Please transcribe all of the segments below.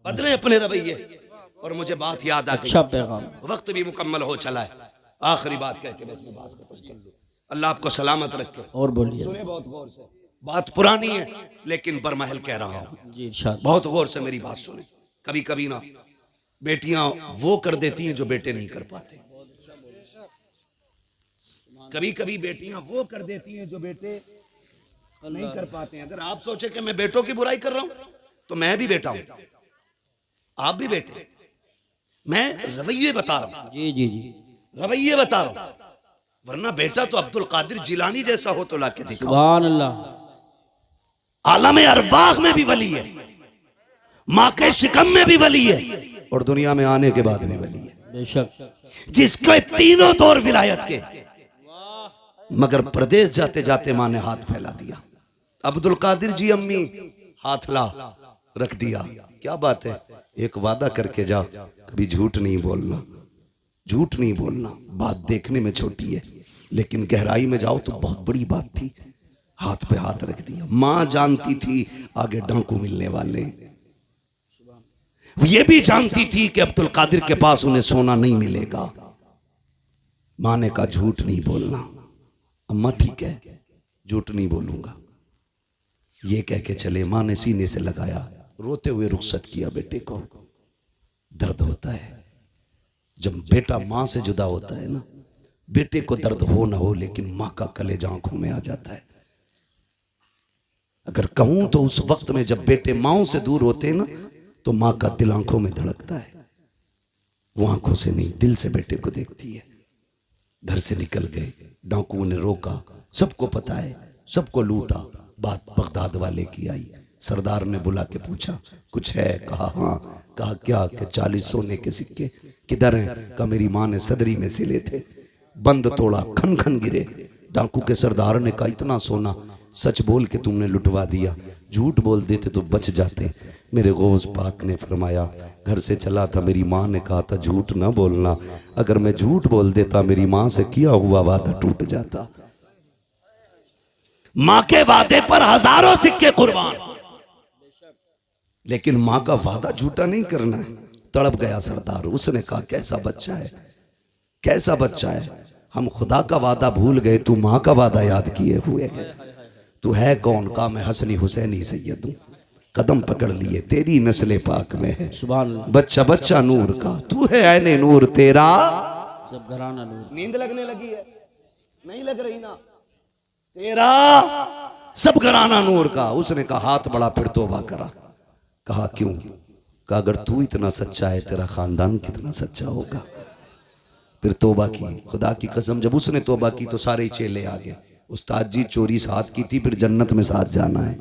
बदले अपने रवैये। और मुझे बात याद आ गई, अच्छा पैगाम। वक्त भी मुकम्मल हो चला है। आखिरी बात कहके बस मैं बात खत्म कर लूं। अल्लाह आपको सलामत रखे। और बोलिए। सुने बहुत गौर से, बात पुरानी है लेकिन बरमहल कह रहा हूं जी इरशाद। बहुत गौर से मेरी बात सुने। कभी कभी ना बेटियां वो कर देती हैं जो बेटे नहीं कर पाते। कभी कभी बेटियां वो कर देती हैं जो बेटे नहीं कर पाते हैं। अगर आप सोचे कि मैं बेटों की बुराई कर रहा हूं तो मैं भी बेटा हूं, आप भी बेटे। मैं रवैये बता रहा हूं, जी जी जी। रवैये बता रहा हूं। वरना बेटा तो अब्दुल कादिर जिलानी जैसा हो तो लाके दिखाओ। सुभान अल्लाह। आलम अरवाह में भी वली है, माँ के शिकम में भी वली है, और दुनिया में आने के बाद भी वली है। बेशक। जिसके तीनों दौर विलायत के, मगर प्रदेश जाते जाते माँ ने हाथ फैला दिया। अब्दुल कादिर जी अम्मी हाथ ला रख दिया। क्या बात है, एक वादा करके जा, कभी झूठ नहीं बोलना, झूठ नहीं बोलना। बात देखने में छोटी है लेकिन गहराई में जाओ तो बहुत बड़ी बात थी। हाथ पे हाथ रख दिया। मां जानती थी आगे डांकू मिलने वाले, ये भी जानती थी कि अब्दुल कादिर के पास उन्हें सोना नहीं मिलेगा। मां ने कहा झूठ नहीं बोलना। अम्मा ठीक है, झूठ नहीं बोलूंगा, ये कह के चले। मां ने सीने से लगाया, रोते हुए रुखसत किया। बेटे को दर्द होता है जब बेटा मां से जुदा होता है ना, बेटे को दर्द हो ना हो लेकिन मां का कलेजा आंखों में आ जाता है। अगर कहूं तो उस वक्त में जब बेटे माओ से दूर होते हैं ना, तो मां का दिल आंखों में धड़कता है। वो आंखों से नहीं, दिल से बेटे को देखती है। घर से निकल गए, डाकुओं ने रोका, सबको पता है, सबको लूटा। बात बगदाद वाले की आई। सरदार ने बुला के पूछा कुछ है? कहा हाँ। कहा क्या? कि 40 सोने के सिक्के। किधर हैं? कहा मेरी मां ने सदरी में सिले थे। बंद तोड़ा, खन खन गिरे। डाकू के सरदार ने कहा इतना सोना सच बोल के तुमने लुटवा दिया, झूठ बोल देते तो बच जाते। मेरे गौस पाक ने फरमाया घर से चला था, मेरी माँ ने कहा था झूठ ना बोलना। अगर मैं झूठ बोल देता मेरी माँ से किया हुआ वादा टूट जाता। माँ के वादे पर हजारों सिक्के कुर्बान, लेकिन माँ का वादा झूठा नहीं करना है। तड़प गया सरदार। उसने कहा कैसा बच्चा है, कैसा बच्चा है। हम खुदा का वादा भूल गए, तू माँ का वादा याद किए हुए है। तू है कौन? का मैं हसनी हुसैनी सैयद हूं, कदम पकड़ लिए तेरी नस्ले पाक में है। बच्चा बच्चा नूर का, तू है ऐने नूर तेरा सब घराना नूर। नींद लगने लगी है? नहीं लग रही ना? तेरा सब घराना नूर का। उसने कहा हाथ बड़ा, फिर तौबा करा। कहा क्यों? कहा अगर तू इतना सच्चा है तेरा खानदान कितना सच्चा होगा। फिर तौबा की। खुदा की कसम जब उसने तौबा की तो सारे चेले आ गए। उस्ताद जी चोरी साथ की थी, फिर जन्नत में साथ जाना है,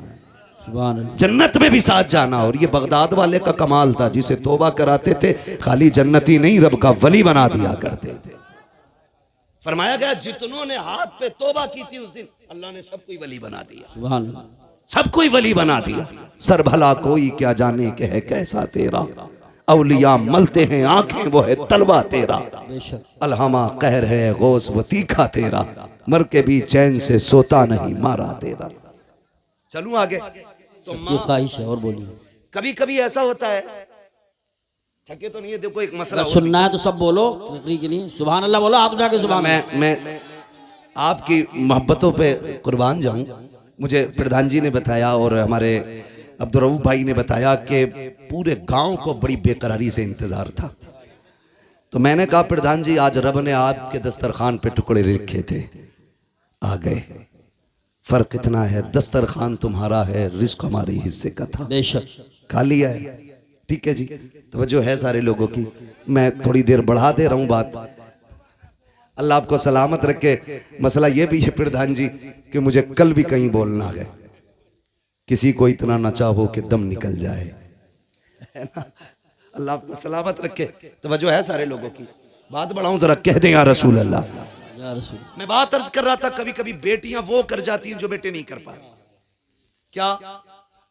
जन्नत में भी साथ जाना। और ये बगदाद वाले का कमाल था, जिसे तौबा कराते थे खाली जन्नती नहीं रब का वली बना दिया करते थे। फरमाया गया जितनों ने हाथ पे तौबा की थी उस दिन अल्लाह ने सबको ही वली बना दिया, सबको ही वली बना दिया। सर भला कोई क्या जाने के है कैसा तेरा, औलिया मलते हैं आंखें वो है तलवा तेरा। अलहमा कहर है गौस वो तीखा तेरा, मर के भी चैन से सोता नहीं मारा तेरा। चलूं आगे तो ख्वाहिश है। और बोलिए। कभी कभी ऐसा होता है, थके तो नहीं है? देखो एक मसला सुनना है तो सब बोलो के लिए। सुभान अल्लाह बोलो, हाथ उठा के सुभान। मैं आपकी मोहब्बतों पे कुर्बान जाऊं। मुझे प्रधान जी ने बताया और हमारे अब्दुल रऊफ भाई ने बताया कि पूरे गांव को बड़ी बेकरारी से इंतजार था। तो मैंने कहा प्रधान जी आज रब ने आपके दस्तरखान पे टुकड़े लिखे थे, आ गए। फर्क इतना है दस्तरखान तुम्हारा है, रिस्क हमारे हिस्से का था, बेशक खा लिया है। ठीक है जी, तवज्जो है सारे लोगों की। मैं थोड़ी देर बढ़ा दे रहा हूं बात, अल्लाह आपको सलामत रखे। मसला ये भी है प्रधान जी कि मुझे कल भी कहीं बोलना है, किसी को इतना न चाहो कि दम निकल जाए, है ना? अल्लाह आपको सलामत रखे। तवज्जो है सारे लोगों की। बात बढ़ाऊं जरा, कह दें या रसूल अल्लाह। मैं बात अर्ज कर रहा था कभी कभी बेटियां वो कर जाती हैं जो बेटे नहीं कर पाते। क्या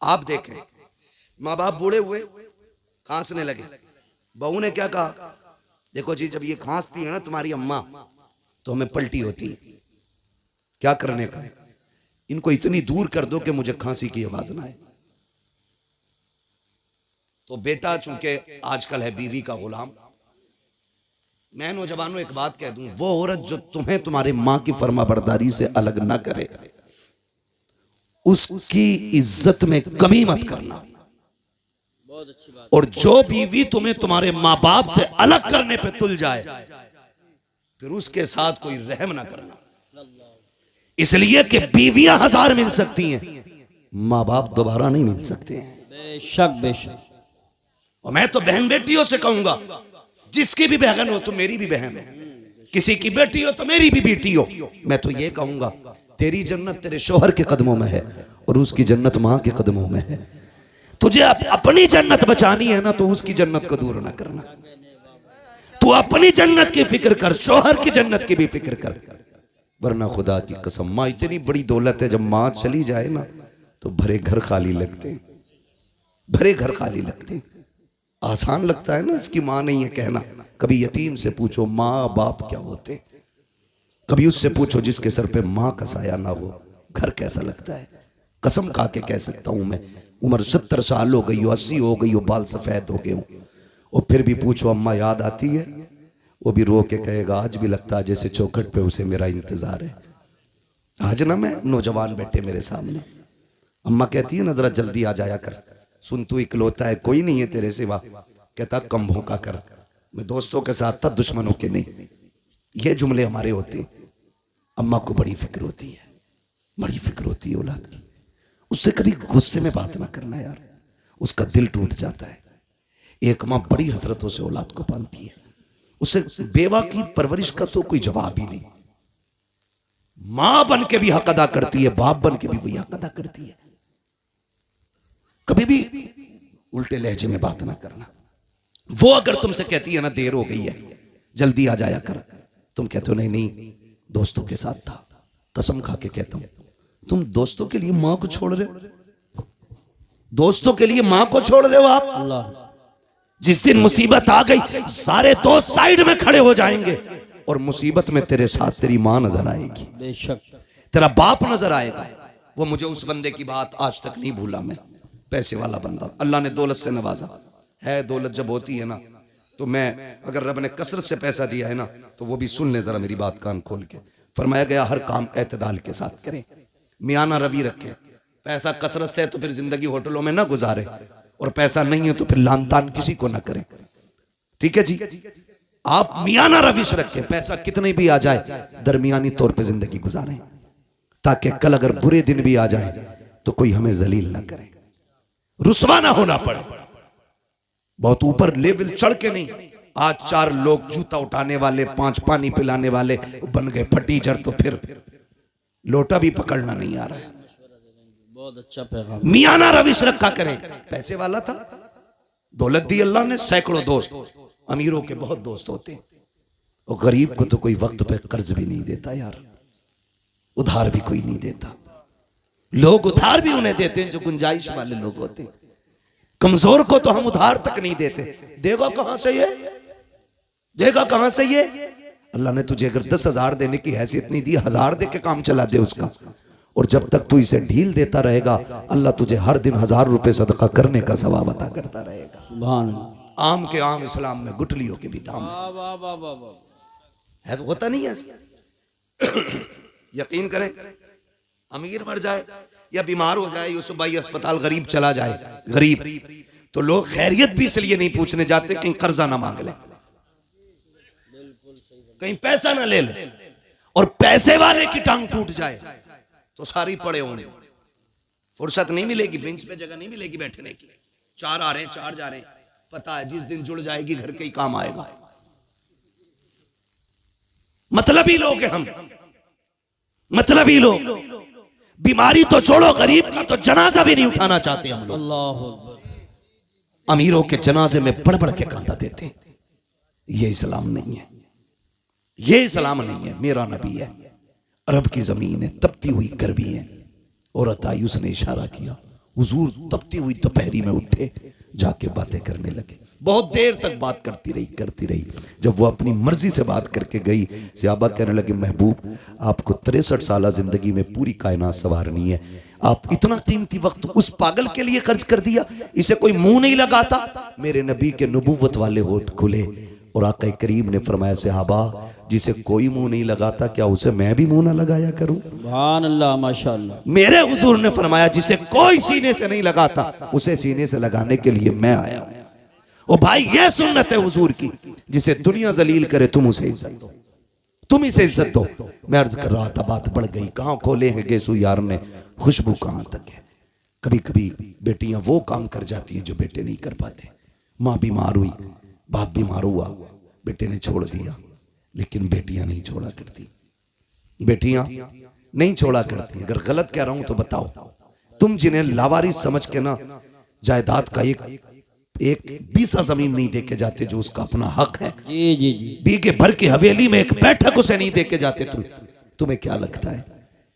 आप देखें, माँ बाप बूढ़े हुए, खांसने लगे। बहू ने क्या कहा, देखो जी जब ये खांसती है ना तुम्हारी अम्मा तो हमें पलटी होती है। क्या करने का है? इनको इतनी दूर कर दो कि मुझे खांसी की आवाज ना आए। तो बेटा चूंकि आजकल है बीवी का गुलाम। मैं नौजवानों एक बात कह दूं, वो औरत जो तुम्हें तुम्हारे मां की फर्माबरदारी से अलग ना करे, उसकी इज्जत में कमी मत करना। बहुत अच्छी बात। और जो बीवी तुम्हें तुम्हारे माँ बाप से अलग करने पे तुल जाए, फिर उसके साथ कोई रहम ना करना। इसलिए कि बीवियां 1000 मिल सकती हैं, माँ बाप दोबारा नहीं मिल सकते हैं। बेशक बेशक। और मैं तो बहन बेटियों से कहूंगा, जिसकी भी बहन हो तो मेरी भी बहन हो, किसी की बेटी हो तो मेरी भी बेटी हो। मैं तो ये कहूंगा, तेरी जन्नत तेरे शोहर के कदमों में है और उसकी जन्नत मां के कदमों में है। तुझे अपनी जन्नत बचानी है ना, तो उसकी जन्नत को दूर ना करना। तू अपनी जन्नत की फिक्र कर, शोहर की जन्नत की भी फिक्र कर, वरना खुदा की कसम मां इतनी बड़ी दौलत है, जब मां चली जाए ना तो भरे घर खाली लगते हैं, भरे घर खाली लगते हैं। आसान लगता है ना, इसकी मां नहीं है कहना। कभी यतीम से पूछो माँ बाप क्या होते, कभी उससे पूछो जिसके सर पे माँ का साया ना हो, घर कैसा लगता है। कसम खा के कह सकता हूं मैं, उम्र 70 साल हो गई हो, 80 हो गई हो, बाल सफेद हो गए हो, और फिर भी पूछो अम्मा याद आती है, वो भी रो के कहेगा आज भी लगता है जैसे चौखट पे उसे मेरा इंतजार है। आज ना मैं नौजवान बैठे मेरे सामने, अम्मा कहती है ना जरा जल्दी आ जाया कर, सुन तू इकलौता है, कोई नहीं है तेरे सिवा। कहता कम भौंका कर, मैं दोस्तों के साथ था, दुश्मनों के नहीं। ये जुमले हमारे होते हैं। अम्मा को बड़ी फिक्र होती है, बड़ी फिक्र होती है औलाद की। उससे कभी गुस्से में बात ना करना यार, उसका दिल टूट जाता है। एक माँ बड़ी हसरतों से औलाद को पालती है, उसे बेवा की परवरिश का तो कोई जवाब ही नहीं। मां बन के भी हक अदा करती है, बाप बन के भी वही हक अदा करती है। कभी भी उल्टे लहजे में बात ना करना। वो अगर तुमसे कहती है ना देर हो गई है जल्दी आ जाया कर, तुम कहते हो नहीं नहीं दोस्तों के साथ था। कसम खा के कहता हूं, तुम दोस्तों के लिए मां को छोड़ रहे हो, दोस्तों के लिए मां को छोड़ रहे हो आप। अल्लाह। जिस दिन मुसीबत आ गई, सारे दोस्त साइड में खड़े हो जाएंगे और मुसीबत में तेरे साथ तेरी मां नजर आएगी, बेशक तेरा बाप नजर आएगा। वो मुझे उस बंदे की बात आज तक नहीं भूला मैं, पैसे वाला बंदा, अल्लाह ने दौलत से नवाजा है। दौलत जब होती है ना, तो मैं अगर रब ने कसरत से पैसा दिया है ना, तो वो भी सुन ले जरा मेरी बात कान खोल के। फरमाया गया हर काम एतदाल के साथ करें, मियाना रवि रखे। पैसा कसरत से है तो फिर जिंदगी होटलों में ना गुजारे, और पैसा नहीं है तो फिर लान तान किसी को ना करें। ठीक है जी, आप मियाना रविश रखें, पैसा कितने भी आ जाए दरमियानी तौर पे जिंदगी गुजारें, ताकि कल अगर बुरे दिन भी आ जाए तो कोई हमें जलील ना करे, रुसवा ना होना पड़े। बहुत ऊपर लेवल चढ़ के नहीं। आज 4 लोग जूता उठाने वाले, 5 पानी पिलाने वाले बन गए फटीचर, तो फिर लोटा भी पकड़ना नहीं आ रहा है। बहुत अच्छा पैगाम। मियाना रविश रखा करें। पैसे वाला था, दौलत दी अल्लाह ने, सैकड़ों दोस्त, अमीरों के बहुत दोस्त होते हैं, और गरीब को तो कोई वक्त पे कर्ज भी नहीं देता यार, उधार भी कोई नहीं देता। लोग उधार भी उन्हें देते हैं जो गुंजाइश वाले लोग होते हैं, कमजोर को तो हम उधार तक नहीं देते। देगा कहां से ये, देगा कहां से ये। अल्लाह ने तुझे अगर 10,000 देने की हैसियत नहीं दी, 1000 दे के काम चला दे उसका, और जब तक तू इसे ढील देता रहेगा, अल्लाह तुझे हर दिन 1000 रुपए सदका करने का सवाब अता करता रहेगा। सुभान अल्लाह। आम के आम इस्लाम में गुठलियों के भी दाम है। वाह वाह वाह वाह वाह। है तो होता नहीं है ऐसा। यकीन करें, अमीर मर जाए या बीमार हो जाए, यूसुफ भाई अस्पताल, गरीब चला जाए, गरीब, तो लोग खैरियत भी इसलिए नहीं पूछने जाते कहीं कर्जा ना मांग ले, कहीं पैसा ना ले ले। और पैसे वाले की टांग टूट जाए तो सारी पड़े होंगे, फुर्सत नहीं मिलेगी, बेंच पे जगह नहीं मिलेगी बैठने की। 4 आ रहे हैं, 4 जा रहे हैं, पता है जिस दिन जुड़ जाएगी घर के ही काम आएगा। मतलबी लोग हैं हम, मतलबी लोग। बीमारी तो छोड़ो, गरीब का तो जनाजा भी नहीं उठाना चाहते हम लोग। अल्लाह अकबर। अमीरों के जनाजे में बढ़ बढ़ के कांटा देते हैं। ये इस्लाम नहीं है, ये इस्लाम नहीं है। मेरा नबी है, अरब की जमीन है, तपती हुई गर्मी है। औरत आई, उसने इशारा किया, हुजूर तपती हुई दोपहरी में उठे, जाके बातें करने लगे। बहुत देर तक बात करती रही। जब वो अपनी मर्जी से बात करके गई, सहाबा कहने लगे महबूब आपको 63 साल जिंदगी में पूरी कायनात संवारनी है, आप इतना कीमती वक्त उस पागल के लिए खर्च कर दिया, इसे कोई मुंह नहीं लगाता। मेरे नबी के नबूवत वाले होठ खुले और आका करीम ने फरमाया, सहाबा जिसे कोई मुंह नहीं लगाता क्या उसे मैं भी मुंह ना लगाया करूं? सुभान अल्लाह, माशाअल्लाह। मेरे हुजूर ने फरमाया, जिसे कोई सीने से नहीं लगाता उसे सीने से लगाने के लिए मैं आया हूं। ओ भाई, ये सुन्नत है हुजूर की, जिसे दुनिया जलील करे तुम उसे इज्जत दो, तुम इसे इज्जत दो। मैं अर्ज कर रहा था, बात बढ़ गई। कहां खोले हैं गेसू यार ने, खुशबू कहां तक है। कभी कभी बेटियां वो काम कर जाती हैं जो बेटे नहीं कर पाते। माँ बीमार हुई, बाप बीमार हुआ, बेटे ने छोड़ दिया, लेकिन बेटियां नहीं छोड़ा करती, बेटियां नहीं छोड़ा करती। अगर गलत कह रहा हूं तो बताओ। तुम जिन्हें लावारिस समझ के ना जायदाद का एक बीसा जमीन नहीं देके जाते जो उसका अपना हक है, जी जी जी, बीघे भर की हवेली में एक बैठक उसे नहीं देके जाते, तुम्हें क्या लगता है?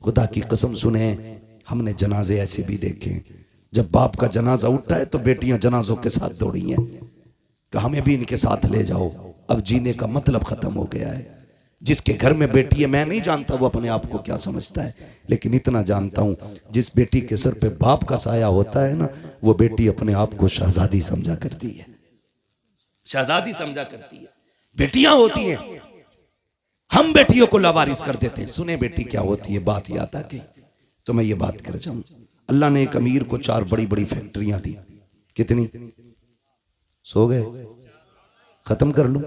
खुदा की कसम सुने, हमने जनाजे ऐसे भी देखे, जब बाप का जनाजा उठता है तो बेटियां जनाजों के साथ दौड़ी हैं कि हमें भी इनके साथ ले जाओ। अब जीने का मतलब खत्म हो गया है। जिसके घर में बेटी है, मैं नहीं जानता वो अपने आप को क्या समझता है, लेकिन इतना जानता हूं, जिस बेटी के सर पे बाप का साया होता है ना, वो बेटी अपने आप को शहजादी समझा करती है, शहजादी समझा करती है। बेटियां होती हैं, हम बेटियों को लावारिस कर देते हैं। सुने बेटी क्या होती है, बात याद आ गई तो मैं ये बात कर जाऊं। अल्लाह ने एक अमीर को 4 बड़ी बड़ी फैक्ट्रियां दी। कितनी? सो गए? खत्म कर लूं?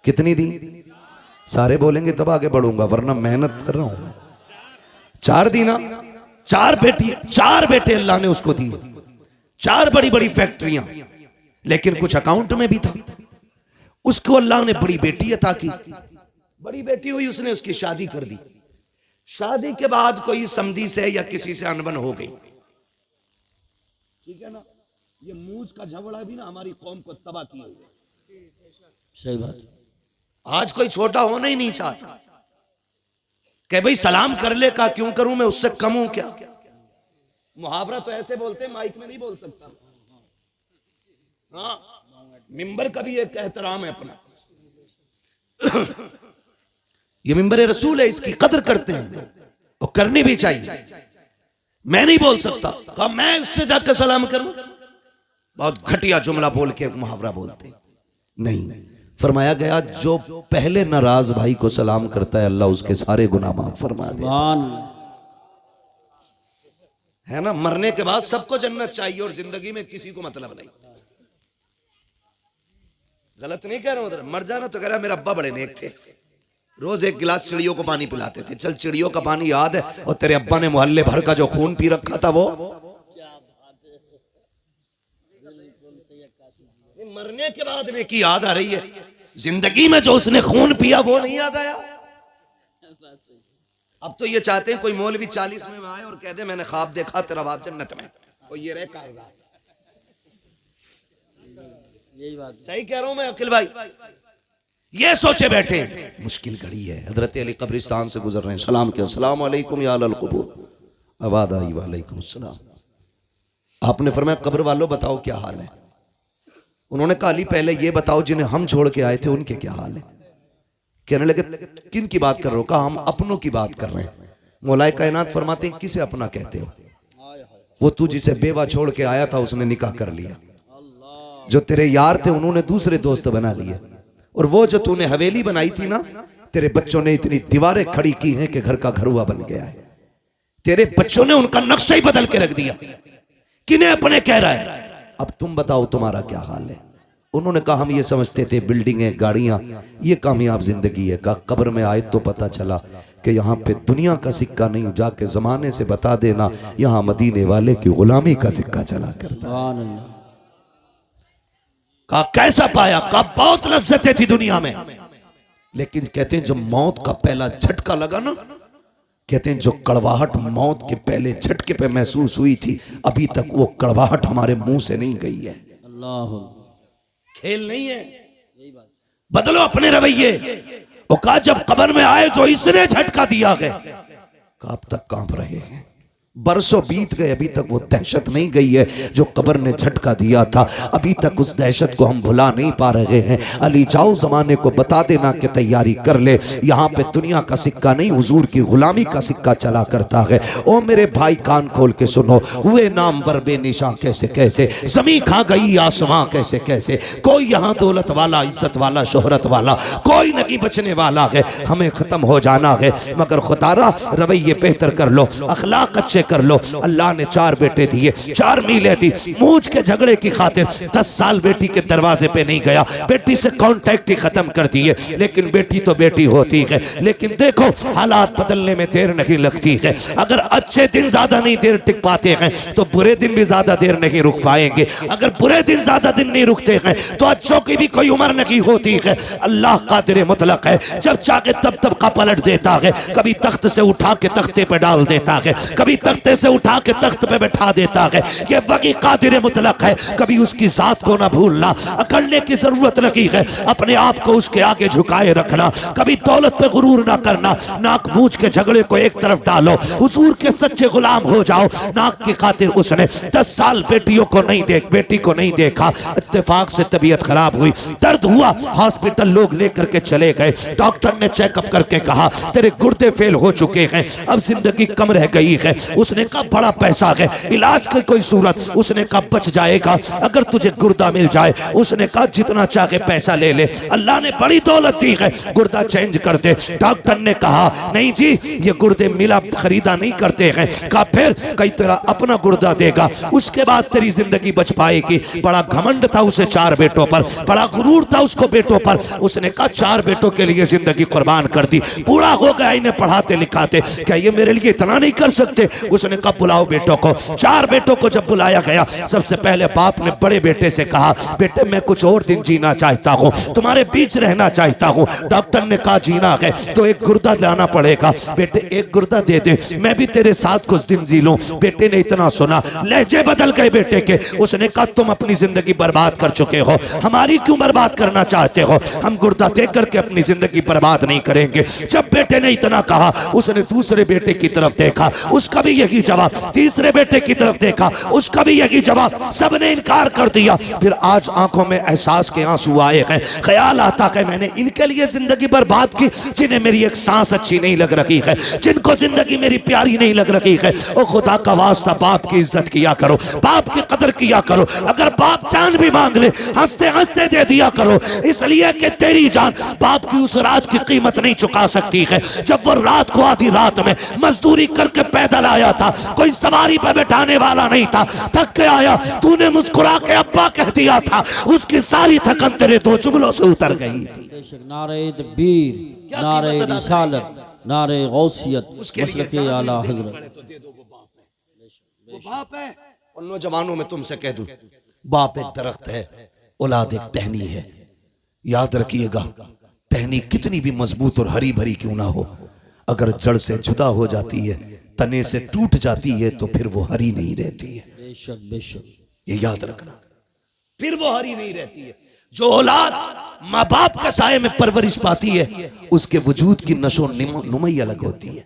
कितनी दी? सारे बोलेंगे तब आगे बढ़ूंगा, वरना मेहनत कर रहा हूं मैं। 4 दी ना? 4 बेटी, 4 बेटे अल्लाह ने उसको दिए, 4 बड़ी बड़ी फैक्ट्रियां, लेकिन कुछ अकाउंट में भी था। उसको अल्लाह ने बड़ी बेटी अता की। बड़ी बेटी हुई, उसने उसकी शादी कर दी। शादी के बाद कोई समधी से या किसी से अनबन हो गई, ठीक है ना? ये मूंछ का झगड़ा भी ना हमारी कौम को तबाह किया हुआ। सही बात। आज कोई छोटा होना ही नहीं चाहता, कह भाई सलाम कर ले, का क्यों करूं मैं, उससे कम हूं क्या? मुहावरा तो ऐसे बोलते, माइक में नहीं बोल सकता। हाँ, मिंबर का भी एक एहतराम है अपना। ये मिंबर रसूल है, इसकी कदर करते हैं और करनी भी चाहिए। मैं नहीं बोल सकता, कहा मैं उससे जाकर सलाम करूं, बहुत घटिया जुमला बोल के मुहावरा बोलते नहीं। फरमाया गया, जो पहले नाराज भाई को सलाम करता है अल्लाह उसके सारे गुनाह माफ फरमा दे, है ना? मरने के बाद सबको जन्नत चाहिए और जिंदगी में किसी को मतलब नहीं। गलत नहीं कह रहा हूं, मर जाना तो कह रहा मेरे अब्बा बड़े नेक थे, रोज 1 गिलास चिड़ियों को पानी पिलाते थे। चल, चिड़ियों का पानी याद है, और तेरे अब्बा ने मोहल्ले भर का जो खून पी रखा था वो। मरने के बाद में की याद आ रही है, जिंदगी में जो उसने खून पिया वो नहीं याद आया। अब तो ये चाहते हैं कोई मौलवी 40 में आए और कह दे मैंने ख्वाब देखा तेरा बाप जन्नत में, और ये रहे कागजात। यही बात सही कह रहा हूं मैं अखिल भाई? ये सोचे बैठे, मुश्किल घड़ी है। हजरत अली कब्रिस्तान से गुजर रहे हैं, सलाम किया, अस्सलाम वालेकुम या अहल क़ुबूर। आवाज आई, वालेकुम अस्सलाम। आपने फरमाया, कब्र वालों बताओ क्या हाल है? उन्होंने कहा, अली पहले ये बताओ जिन्हें हम छोड़ के आए थे उनके क्या हाल है? कहने लगे, किन की बात कर रहे हो? कहा, हम अपनों की बात कर रहे हैं। मौलाए कायनात फरमाते हैं, किसे अपना कहते हो? वो तू जिसे बेवा छोड़ के आया था उसने निकाह कर लिया, जो तेरे यार थे उन्होंने दूसरे दोस्त बना लिए, और वो जो तूने हवेली बनाई थी ना, तेरे बच्चों ने इतनी दीवारें खड़ी की हैं कि घर का घरुआ बन गया है। तेरे बच्चों ने उनका नक्शा ही बदल के रख दिया। किन्हें अपने कह रहा है? अब तुम बताओ तुम्हारा क्या हाल है? उन्होंने कहा, हम ये समझते थे बिल्डिंगें गाड़ियां ये कामयाब जिंदगी है। कहा, कब्र में आए तो पता चला कि यहाँ पे दुनिया का सिक्का नहीं, जाके जमाने से बता देना यहाँ मदीने वाले की गुलामी का सिक्का चला करता। कहा, कैसा पाया? कहा, बहुत लज्जतें थी दुनिया में, लेकिन कहते हैं जब मौत का पहला झटका लगा ना, कहते हैं जो कड़वाहट मौत के पहले झटके पे महसूस हुई थी, अभी तक वो कड़वाहट हमारे मुंह से नहीं गई है। अल्लाह, खेल नहीं है। बदलो अपने रवैये। वो कहा, जब कब्र में आए जो इसने झटका दिया है, कब तक कांप रहे हैं, बरसों बीत गए, अभी तक वो दहशत नहीं गई है जो कब्र ने झटका दिया था। अभी तक उस दहशत को हम भुला नहीं पा रहे हैं। अली जाओ जमाने को बता देना कि तैयारी कर ले, यहाँ पे दुनिया का सिक्का नहीं हुजूर की गुलामी का सिक्का चला करता है। ओ मेरे भाई कान खोल के सुनो, हुए नाम वरबे निशा कैसे कैसे, जमी खा गई आसमां कैसे कैसे। कोई यहाँ दौलत वाला, इज्जत वाला, शोहरत वाला कोई नहीं बचने वाला है। हमें खत्म हो जाना है, मगर खुदारा रवैये बेहतर कर लो, अखलाक अच्छे कर लो। अल्लाह ने 4 बेटे दिए, 4 मीलें दी। मूंछ के झगड़े की खातिर 10 साल बेटी के दरवाजे पे नहीं गया, बेटी से कांटेक्ट ही खत्म कर दिए। लेकिन बेटी तो बेटी होती है। लेकिन देखो हालात बदलने में देर नहीं लगती है। अगर अच्छे दिन ज्यादा नहीं देर टिक पाते हैं तो बुरे दिन भी ज्यादा देर नहीं रुक पाएंगे। अगर बुरे दिन ज्यादा दिन नहीं रुकते हैं तो अच्छों की भी कोई उम्र नहीं होती है। अल्लाह कादिर मुतलक है, जब चाहे तब तब का पलट देता है। कभी तख्त से उठा के तख्ते पे डाल देता है, कभी तख्ते से उठा के तख्त पे बैठा देता है। ये वही कादिर मुतलक है। कभी उसकी जात को ना भूलना, अकड़ने की जरूरत नहीं है, अपने आप को उसके आगे झुकाए रखना। कभी दौलत पे गुरूर ना करना, नाक मूंछ के झगड़े को एक तरफ डालो, हुजूर के सच्चे गुलाम हो जाओ। नाक की खातिर उसने 10 साल बेटी को नहीं देखा। इत्तेफाक से तबीयत खराब हुई, दर्द हुआ, हॉस्पिटल लोग लेकर के चले गए। डॉक्टर ने चेकअप करके कहा तेरे गुर्दे फेल हो चुके हैं, अब जिंदगी कम रह गई है। उसने कहा बड़ा पैसा है, इलाज की कोई सूरत? उसने कहा बच जाएगा अगर तुझे गुर्दा मिल जाए। उसने कहा जितना चाहे पैसा ले ले, अल्लाह ने बड़ी दौलत दी है, गुर्दा चेंज कर दे। डॉक्टर ने कहा नहीं जी, ये गुर्दे मिला खरीदा नहीं करते हैं। कहा फिर? कई तेरा अपना गुर्दा देगा, उसके बाद तेरी जिंदगी बच पाएगी। बड़ा घमंड था उसे 4 बेटों पर, बड़ा गुरूर था उसको बेटों पर। उसने कहा 4 बेटों के लिए जिंदगी कुर्बान कर दी, पूरा हो गया इन्हें पढ़ाते लिखाते, क्या ये मेरे लिए इतना नहीं कर सकते? उसने कहा बुलाओ बेटों को। 4 बेटों को जब बुलाया गया, सबसे पहले बाप ने बड़े बेटे से कहा बेटे मैं कुछ और दिन जीना चाहता हूँ, तुम्हारे बीच रहना चाहता हूँ। डॉक्टर ने कहा जीना है तो एक गुर्दा लाना पड़ेगा। बेटे एक गुर्दा दे दे, मैं भी तेरे साथ कुछ दिन जी लूं। बेटे ने इतना सुना, लहजे बदल गए बेटे के। उसने कहा तुम अपनी जिंदगी बर्बाद कर चुके हो, हमारी क्यों बर्बाद करना चाहते हो? हम गुर्दा दे करके अपनी जिंदगी बर्बाद नहीं करेंगे। जब बेटे ने इतना कहा, उसने दूसरे बेटे की तरफ देखा, उसका भी यही जवाब। तीसरे बेटे की तरफ देखा, उसका भी यही जवाब। सबने इनकार कर दिया। फिर आज आंखों में एहसास के आंसू आए हैं। ख्याल आता है मैंने इनके लिए जिंदगी बर्बाद की, जिन्हें मेरी एक सांस अच्छी नहीं लग रही है, जिनको जिंदगी मेरी प्यारी नहीं लग रही है। ओ खुदा का वास्ता, बाप की इज्जत किया करो, बाप की कदर किया करो। अगर बाप जान भी मांग ले, हंसते हंसते दे दिया करो, इसलिए कि तेरी जान बाप की उस रात की कीमत नहीं चुका सकती है जब वो रात को आधी रात में मजदूरी करके पैदल आया था, कोई सवारी पर बैठाने वाला नहीं था, थक के आया, तूने मुस्कुरा के अब्बा कह दिया था, उसकी सारी थकन तेरे 2 जुमलों से उतर गई थी। नारे तकबीर, नारे रिसालत, नारे गौसियत, मसलके आला हजरत। वो बाप है। और नौजवानों में तुमसे कह दूं, बाप एक दरख्त है, औलाद एक टहनी है। याद रखिएगा, टहनी कितनी भी मजबूत और हरी भरी क्यों ना हो, अगर जड़ से जुदा हो जाती है, तने से टूट जाती है, तो फिर वो हरी नहीं रहती है। बेशक बेशक, ये याद रखना, फिर वो हरी नहीं रहती है। जो औलाद माँ बाप के साये में परवरिश पाती है, उसके वजूद की नशो नुमाई अलग होती है।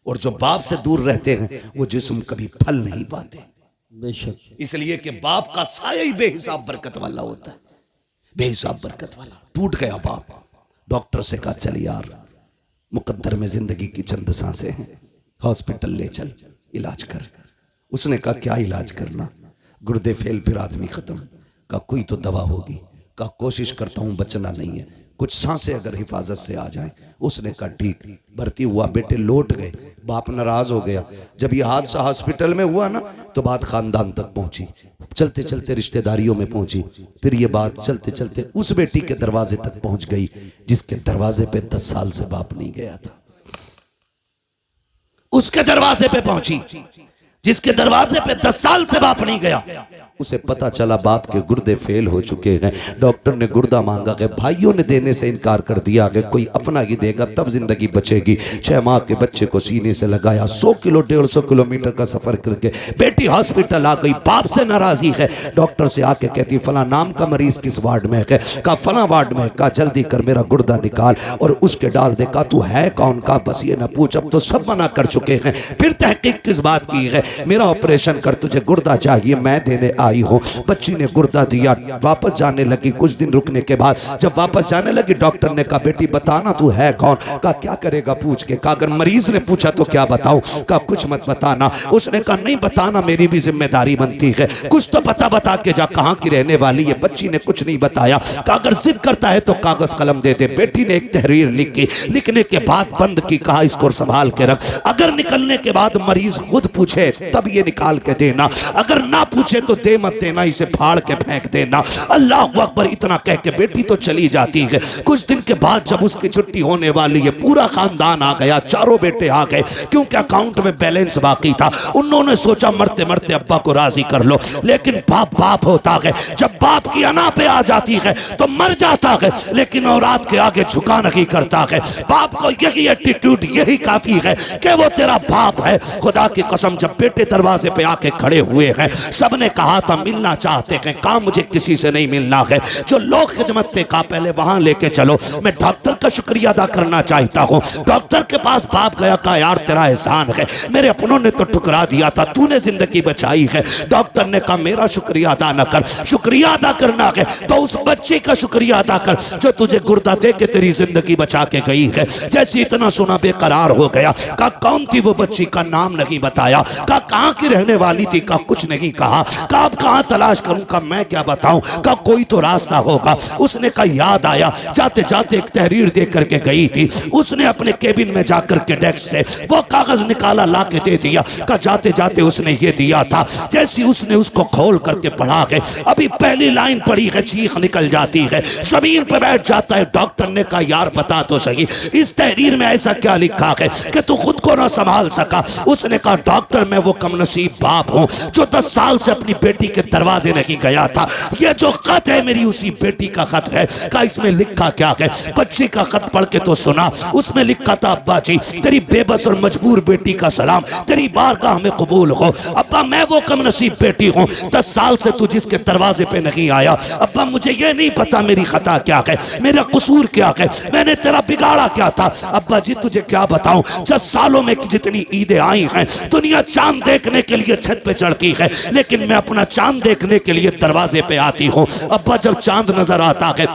और जो बाप से दूर रहते हैं, वो जिस्म कभी फल नहीं पाते। बेशक, इसलिए कि बाप का साया ही बेहिसाब बरकत वाला होता है, बेहिसाब बरकत वाला। टूट गया बाप, डॉक्टर से कहा चल यार, मुकद्दर में जिंदगी की चंद सांसें हैं, हॉस्पिटल ले चल, इलाज कर। उसने कहा क्या इलाज करना? गुर्दे फेल, फिर आदमी खत्म। कहा कोई तो दवा होगी। कहा कोशिश करता हूं, बचना नहीं है, कुछ सांसें अगर हिफाजत से आ जाएं। उसने कहा ठीक। भर्ती हुआ, बेटे लौट गए। बाप नाराज हो गया। जब ये हादसा हॉस्पिटल में हुआ ना, तो बात खानदान तक पहुंची, चलते चलते रिश्तेदारियों में पहुंची, फिर ये बात चलते चलते उस बेटी के दरवाजे तक पहुंच गई जिसके दरवाजे पे 10 साल से बाप नहीं गया था। उसके दरवाजे पे पहुंची जिसके दरवाजे पे 10 साल से बाप नहीं गया। उसे पता चला बाप के गुर्दे फेल हो चुके हैं। डॉक्टर ने गुर्दा मांगा है, भाइयों ने देने से इनकार कर दिया कि कोई अपना ही देगा तब जिंदगी बचेगी। 6 माह के बच्चे को सीने से लगाया, 100 किलो 150 किलोमीटर का सफर करके बेटी हॉस्पिटल आ गई। बाप से नाराजगी है। डॉक्टर से आके कहती फला नाम का मरीज किस वार्ड में है? कहा फला वार्ड में। कहा जल्दी कर मेरा गुर्दा निकाल और उसके डाल दे। कहा तू है कौन? का बस ये न पूछ, अब तो सब मना कर चुके हैं। फिर तहकीक किस बात की है? मेरा ऑपरेशन कर, तुझे गुर्दा चाहिए, मैं देने आई हूँ। बच्ची ने गुर्दा दिया, वापस जाने लगी। कुछ दिन रुकने के बाद जब वापस जाने लगी, डॉक्टर ने कहा बेटी बताना तू है कौन। कहा क्या करेगा पूछ के। कहा अगर मरीज ने पूछा तो क्या बताऊं। कहा कुछ मत बताना। उसने कहा नहीं बताना, मेरी भी जिम्मेदारी बनती है, कुछ तो बता के जा, कहाँ की रहने वाली है। बच्ची ने कुछ नहीं बताया। कहा अगर जिद करता है तो कागज कलम दे दे। बेटी ने एक तहरीर लिखी, लिखने के बाद बंद की, कहा इसको संभाल के रख, अगर निकलने के बाद मरीज खुद पूछे तब ये निकाल के देना, अगर ना पूछे तो दे मत देना, इसे फाड़ के फेंक देना। अल्लाह अकबर। इतना कह के बेटी तो चली जाती है। कुछ दिन के बाद जब उसकी छुट्टी होने वाली है, पूरा खानदान आ गया, चारों बेटे आ गए, क्योंकि अकाउंट में बैलेंस बाकी था। उन्होंने सोचा मरते मरते अब्बा को राजी कर लो, लेकिन बाप बाप होता है, जब बाप की अना पे आ जाती है तो मर जाता है, लेकिन औलाद के आगे झुका नहीं करता है। बाप को यही एटीट्यूड, यही काफी है कि वो तेरा बाप है। खुदा की कसम जब बेटे दरवाजे पे आके खड़े हुए हैं, सबने कहा था मिलना चाहते हैं, कहा मुझे किसी से नहीं मिलना है। जो लोग खिदमत थे कहा पहले वहां लेके चलो। मैं डॉक्टर का शुक्रिया अदा करना चाहता हूँ। डॉक्टर के पास बाप गया, कहा यार तेरा एहसान है, मेरे अपनों ने तो ठुकरा दिया था, तूने जिंदगी बचाई है। डॉक्टर ने कहा मेरा शुक्रिया अदा न कर, शुक्रिया अदा करना है तो उस बच्चे का शुक्रिया अदा कर जो तुझे गुर्दा दे के तेरी जिंदगी बचा के गई है। जैसे इतना सुना बेकरार हो गया। कहा कौन थी वो बच्ची, का नाम नहीं बताया। कहा कहाँ की रहने वाली थी, का कुछ नहीं कहा। कहा अब कहाँ तलाश करूं, का मैं क्या बताऊं, का कोई तो रास्ता होगा। उसने कहा याद आया, जाते जाते एक तहरीर दे करके गई थी। उसने अपने केबिन में जाकर के डेस्क से वो कागज निकाला, ला के दे दिया। कहा जाते जाते उसने ये दिया था। जैसी उसने उसको खोल करके पढ़ा है, अभी पहली लाइन पढ़ी है, चीख निकल जाती है, जमीन पर बैठ जाता है। डॉक्टर ने कहा यार बता तो सही, इस तहरीर में ऐसा क्या लिखा है कि तू खुद को ना संभाल सका। उसने कहा डॉक्टर मैं वो कमनसीब बाप हूं जो 10 साल से अपनी बेटी के दरवाजे नहीं गया था। ये जो खत है मेरी उसी बेटी का खत है। कहा इसमें लिखा क्या है। बच्ची का खत पढ़ के तो सुना। उसमें लिखा था अब्बा जी तेरी बेबस और मजबूर बेटी का सलाम, तेरी बारगाह में कबूल हो। अब्बा मैं वो कमनसीब बेटी हूँ, 10 साल से तू जिसके दरवाजे पे नहीं आया। अब्बा मुझे ये नहीं पता मेरी खता क्या है, मेरा कसूर क्या है, मैंने तेरा बिगाड़ा क्या था। अब्बा जी तुझे क्या बताऊं, 10 सालों में जितनी ईदें आई हैं, दुनिया चांद देखने के लिए छत पे चढ़ती है, लेकिन मैं अपना चांद देखने के लिए दरवाजे पे आती हूँ। अब्बा जब चांद नजर आता है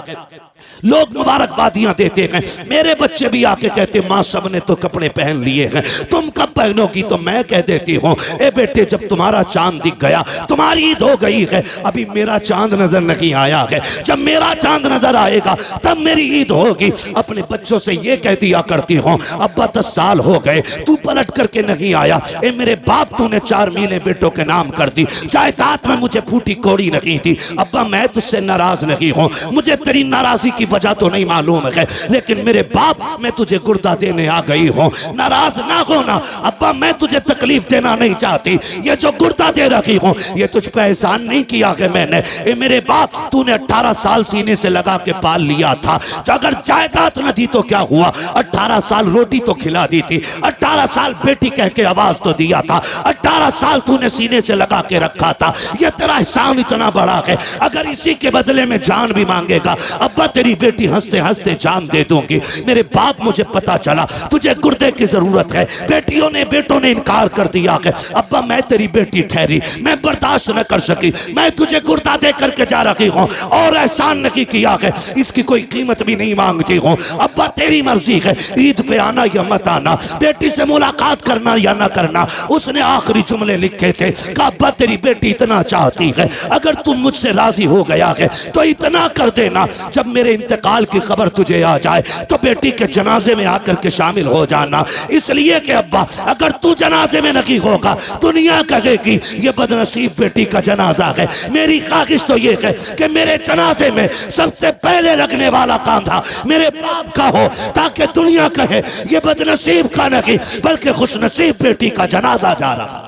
लोग मुबारकबादियां देते हैं। मेरे बच्चे भी आके कहते माँ सबने तो कपड़े पहन लिए हैं, तुम कब पहनोगी। तो मैं कह देती हूँ ए बेटे जब तुम्हारा चांद दिख गया, तुम्हारी ईद हो गई है, अभी मेरा चांद नजर नहीं आया है। जब मेरा चांद नजर आएगा तब मेरी ईद होगी। अपने बच्चों से ये कह दिया करती हूँ अब्बा 10 साल हो गए तू पलट करके नहीं आया। ए मेरे बाप तूने 4 मीलें बेटों के नाम कर दी, जायदाद में मुझे फूटी कोड़ी नहीं थी। अब्बा मैं तुझसे नाराज नहीं हूँ, मुझे तेरी नाराजगी की वजह तो नहीं मालूम है, लेकिन मेरे बाप मैं तुझे गुर्दा देने आ गई हूँ, नाराज ना होना। अब्बा मैं तुझे तकलीफ देना नहीं चाहती, ये जो गुर्दा दे रखी हूँ ये तुझ पे एहसान नहीं किया है मैंने। ए मेरे बाप तूने 18 साल सीने से लगा के पाल लिया था, तो अगर जायदाद न दी तो क्या हुआ, 18 साल रोटी तो खिला दी थी, 18 साल बेटी कह के आवाज तो दिया था, 18 साल तूने सीने से लगा के रखा था। ये तेरा एहसान इतना बड़ा है, अगर इसी के बदले में जान भी मांगेगा अब्बा तेरी बेटी हंसते हंसते जान दे दूंगी। मेरे बाप मुझे पता चला तुझे गुर्दे की जरूरत है, बेटियों ने बेटों ने इनकार कर दिया है। अब्बा मैं तेरी बेटी ठहरी, मैं बर्दाश्त न कर सकी, मैं तुझे गुर्दा दे करके जा रही हूँ और एहसान नहीं किया है, इसकी कोई कीमत भी नहीं मांगती हूँ। अब्बा तेरी मर्जी है, ईद पे आना या मत आना, बेटी से मुलाकात करना या ना करना। उसने आखिरी जुमले लिखे थे कि अब्बा तेरी बेटी इतना चाहती है, अगर तुम मुझसे राजी हो गया है तो इतना कर देना, जब मेरे इंतकाल की खबर तुझे आ जाए तो बेटी के जनाजे में आकर के शामिल हो जाना। इसलिए कि अब्बा अगर तू जनाजे में नहीं होगा दुनिया कहेगी ये बदनसीब बेटी का जनाजा है। मेरी ख्वाहिश तो ये है कि मेरे जनाजे में सबसे पहले लगने वाला कांधा मेरे बाप का हो, ताकि दुनिया कहे ये बदनसीब का नहीं बल्कि खुशनसीब बेटी का जनाजा जा रहा।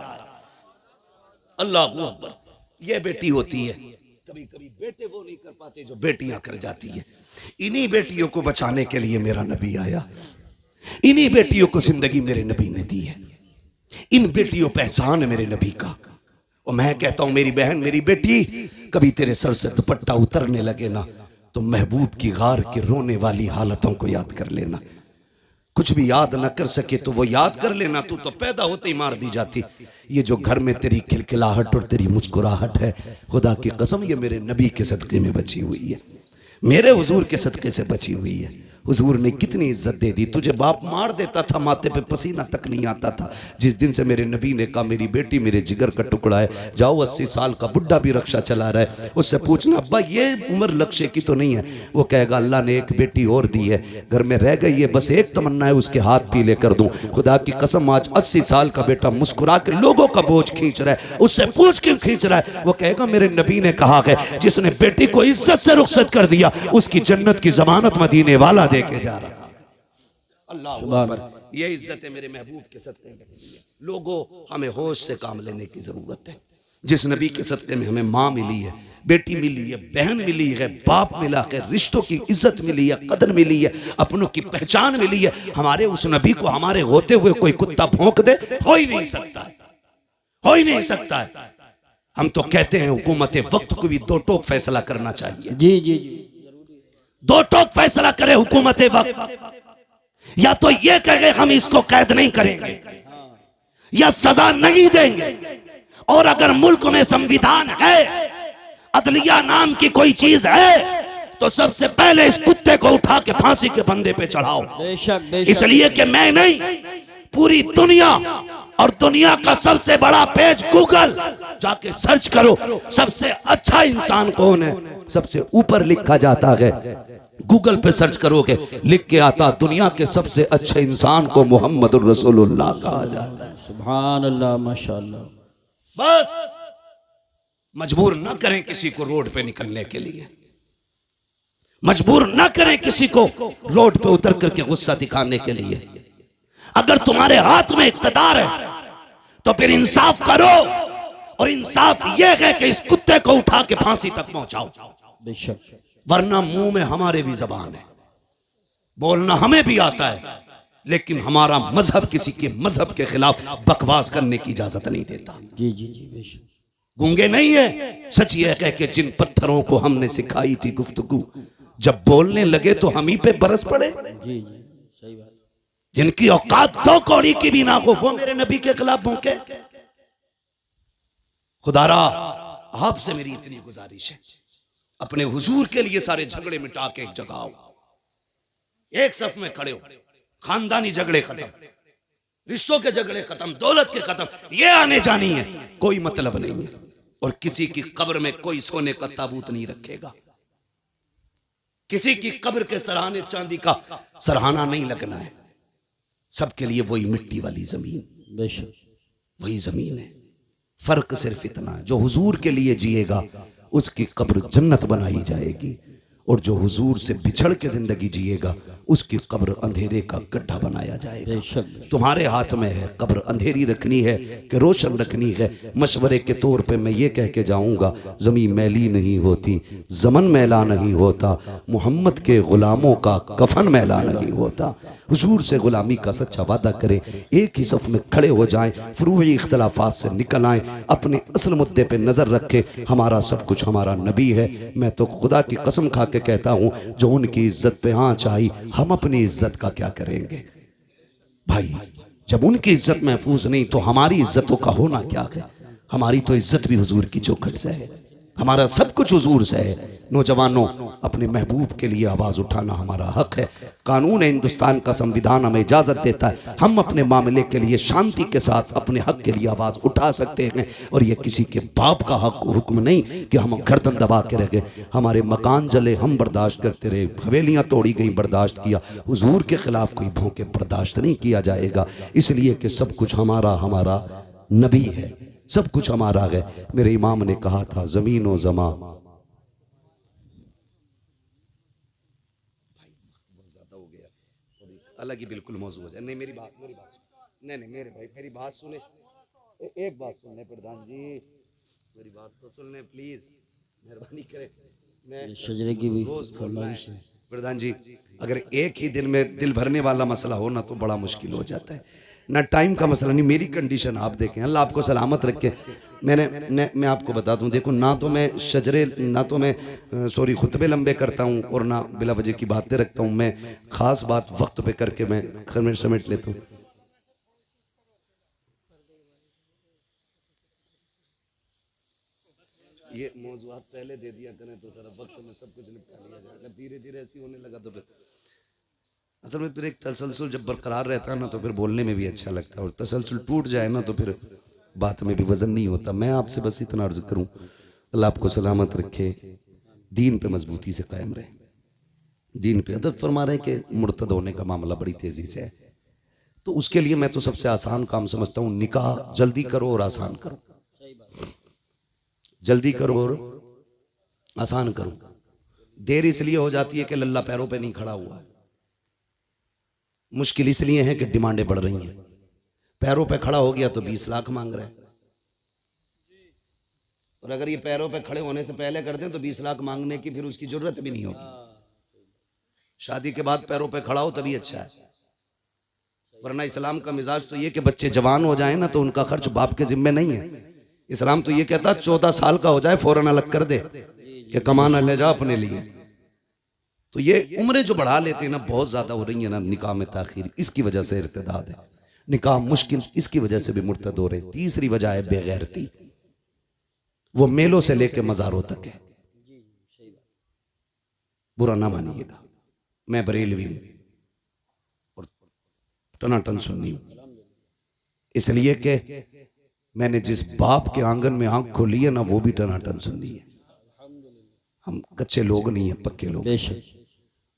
अल्लाह अकबर। ये बेटी होती है, कभी कभी बेटे वो नहीं कर पाते जो बेटियां कर जाती है। इन्हीं बेटियों को बचाने के लिए मेरा नबी आया, इन्हीं बेटियों को जिंदगी मेरे नबी ने दी है, इन बेटियों पे एहसान है मेरे नबी का। और मैं कहता हूं मेरी बहन मेरी बेटी कभी तेरे सर से दुपट्टा उतरने लगे ना तो महबूब की गार के रोने वाली हालतों को याद कर लेना। कुछ भी याद न कर सके तो वो याद कर लेना, तू तो पैदा होते ही मार दी जाती। ये जो घर में तेरी खिलखिलाहट और तेरी मुस्कुराहट है, खुदा की कसम ये मेरे नबी के सदक़े में बची हुई है, मेरे हुजूर के सदक़े से बची हुई है। हुजूर ने कितनी इज्जत दे दी। तुझे बाप मार देता था, माथे पे पसीना तक नहीं आता था। जिस दिन से मेरे नबी ने कहा मेरी बेटी मेरे जिगर का टुकड़ा है, जाओ 80 साल का बुढ़ा भी रक्षा चला रहा है, उससे पूछना अब्बा ये उम्र लक्ष्य की तो नहीं है। वो कहेगा अल्लाह ने एक बेटी और दी है, घर में रह गई है, बस एक तमन्ना है उसके हाथ पीले कर दूं। खुदा की कसम आज 80 साल का बेटा मुस्कुरा कर लोगों का बोझ खींच रहा है, उससे पूछ क्यों खींच रहा है? वो कहेगा मेरे नबी ने कहा है जिसने बेटी को इज्जत से रुखसत कर दिया उसकी जन्नत की जमानत मदीने वाला दे के जा रहा। अल्लाह अकबर। ये इज्जत है मेरे महबूब के सदक़े में। लोगों हमें होश से काम लेने की जरूरत है। जिस नबी के सदक़े में हमें माँ मिली है, बेटी मिली है, बहन मिली है, बाप मिला है, रिश्तों की इज्जत मिली है, कदर मिली है, अपनों की पहचान मिली है, हमारे उस नबी को हमारे होते हुए कोई कुत्ता भौंक दे, हो ही नहीं सकता, हो ही नहीं सकता है। हम तो कहते हैं हुकूमत वक्त को भी दो टोक फैसला करना चाहिए। जी जी जी, दो टोक फैसला करे हुकूमत वक्त, या तो ये कहे हम इसको कैद नहीं करेंगे या सजा नहीं देंगे, और अगर मुल्क में संविधान है, अदलिया नाम की कोई चीज है, तो सबसे पहले इस कुत्ते को उठा के फांसी के फंदे पे चढ़ाओ। बेशक बेशक। इसलिए कि मैं नहीं, पूरी दुनिया, और दुनिया का सबसे बड़ा पेज गूगल, जाके सर्च करो सबसे अच्छा इंसान कौन है, सबसे ऊपर लिखा जाता है, गूगल पे सर्च करोगे लिख के आता दुनिया के सबसे अच्छे इंसान को मोहम्मदुर रसूलुल्लाह कहा जाता है। सुभान अल्लाह, माशाअल्लाह। बस मजबूर न करें किसी को रोड पे निकलने के लिए, मजबूर न करें किसी को रोड पे उतर करके गुस्सा दिखाने के लिए। अगर तुम्हारे हाथ में इख्तियार है तो फिर इंसाफ करो, और इंसाफ यह है कि इस कुत्ते को उठा के फांसी तक पहुंचाओ। बेशक। वरना मुंह में हमारे भी जबान है, बोलना हमें भी आता है, लेकिन हमारा मजहब किसी के मजहब के खिलाफ बकवास करने की इजाजत नहीं देता। जी जी जी, बेशक। गूंगे नहीं है, सच ये है कि जिन पत्थरों को हमने सिखाई थी गुफ्तगू, जब बोलने लगे तो हम ही पे बरस पड़े। जी जी, सही बात। जिनकी औकात दो कौड़ी की भी ना हो, वो मेरे नबी के खिलाफ भौंके। खुदारा आपसे मेरी इतनी गुजारिश है, अपने हुजूर के लिए सारे झगड़े मिटा के एक जगह आओ, एक सफ में खड़े हो, खानदानी झगड़े खत्म, रिश्तों के झगड़े खत्म, दौलत के खत्म, ये आने जानी है, कोई मतलब नहीं है। और किसी की कब्र में कोई सोने का ताबूत नहीं रखेगा, किसी की कब्र के सराहने चांदी का सरहाना नहीं लगना है। सबके लिए वही मिट्टी वाली जमीन, बेशक वही जमीन है। फर्क सिर्फ इतना है, जो हुजूर के लिए जिएगा उसकी कब्र जन्नत बनाई जाएगी, और जो हुजूर से बिछड़ के जिंदगी जिएगा उसकी कब्र अंधेरे का गड्ढा बनाया जाएगा। बेशक। तुम्हारे हाथ में है, कब्र अंधेरी रखनी है कि रोशन रखनी है। मशवरे के तौर पे मैं ये कह के जाऊंगा, ज़मीन मैली नहीं होती, ज़मन मैला नहीं होता, मोहम्मद के गुलामों का कफन मैला नहीं होता। हुजूर से गुलामी का सच्चा वादा करें, एक ही सफ में खड़े हो जाएं, फरूई इख्तलाफात से निकल आएं, अपने असल मुद्दे पे नजर रखें। हमारा सब कुछ हमारा नबी है। मैं तो खुदा की कसम खा के कहता हूं, जो उनकी इज्जत पे आंच आई, हम अपनी इज्जत का क्या करेंगे भाई? जब उनकी इज्जत महफूज नहीं तो हमारी इज्जतों का होना क्या है? हमारी तो इज्जत भी हुजूर की चौखट से है, हमारा सब कुछ हुजूर से है। नौजवानों, अपने महबूब के लिए आवाज़ उठाना हमारा हक है। कानून हिंदुस्तान का संविधान हमें इजाज़त देता है, हम अपने मामले के लिए शांति के साथ अपने हक के लिए आवाज़ उठा सकते हैं। और ये किसी के बाप का हक हुक्म नहीं कि हम गर्दन दबा के रह गए। हमारे मकान जले हम बर्दाश्त करते रहे, हवेलियाँ तोड़ी गई बर्दाश्त किया, हुजूर के खिलाफ कोई भौंके बर्दाश्त नहीं किया जाएगा। इसलिए कि सब कुछ हमारा हमारा नबी है, सब कुछ हमारा है। मेरे इमाम ने कहा था, ज़मीन व ज़मा अलग ही बिल्कुल मौजूद हो जाए। नहीं मेरी बात नहीं मेरे भाई मेरी बात सुने, एक बात सुनने प्रधान जी, मेरी बात तो सुनने प्लीज, मेहरबानी करें। मैं शजरे की भी रोज फरमाइश है प्रधान जी, अगर एक ही दिन में दिल भरने वाला मसला हो ना तो बड़ा मुश्किल हो जाता है। ना टाइम का मसला नहीं, मेरी कंडीशन आप देखें, अल्लाह आपको सलामत रखे। मैं आपको बता दूं, देखो ना तो मैं शजरे, ना तो मैं सॉरी खुतबे लंबे करता हूं और ना बिला वजह की बातें रखता हूं। मैं खास बात वक्त पे करके मैं समेट लेता हूं। ये मौजूद पहले दे दिया करें तो जरा वक्त में सब कुछ निपटा लिया जाए। अगर धीरे धीरे ऐसी होने लगा तो फिर असल में फिर एक तसलसल जब बरकरार रहता है ना तो फिर बोलने में भी अच्छा लगता है, और तसलसल टूट जाए ना तो फिर बात में भी वजन नहीं होता। मैं आपसे बस इतना अर्ज करूं, अल्लाह आपको सलामत रखे, दीन पे मजबूती से कायम रहे। दीन पे अदद फरमा रहे कि मुर्तद होने का मामला बड़ी तेजी से है, तो उसके लिए मैं तो सबसे आसान काम समझता हूं, निकाह जल्दी करो और आसान करो। जल्दी करो और आसान करो। देर इसलिए हो जाती है कि लल्ला पैरों पे नहीं खड़ा हुआ है, मुश्किल इसलिए है कि डिमांडें बढ़ रही हैं। पैरों पे खड़ा हो गया तो 20 लाख मांग रहे हैं, और अगर ये पैरों पे खड़े होने से पहले कर दें तो 20 लाख मांगने की फिर उसकी जरूरत भी नहीं होगी। शादी के बाद पैरों पे खड़ा हो तभी अच्छा है, वरना इस्लाम का मिजाज तो ये कि बच्चे जवान हो जाएं ना तो उनका खर्च बाप के जिम्मे नहीं है। इस्लाम तो ये कहता 14 साल का हो जाए फौरन अलग कर दे कि कमाना ले जा अपने लिए। तो ये उम्रें जो बढ़ा लेते हैं ना, बहुत ज्यादा हो रही है ना निकाह में ताखीर, इसकी वजह से इर्तिदाद है। निकाह मुश्किल इसकी वजह से भी मुर्तद हो रहे। तीसरी वजह है बेगैरती, वो मेलों से लेके मज़ारों तक है। बुरा ना मानिएगा, मैं बरेलवी हूं और टनाटन सुन्नी हूं, इसलिए कि मैंने जिस बाप के आंगन में आंख खोली है ना वो भी टनाटन सुन्नी है। हम कच्चे लोग नहीं है, पक्के लोग,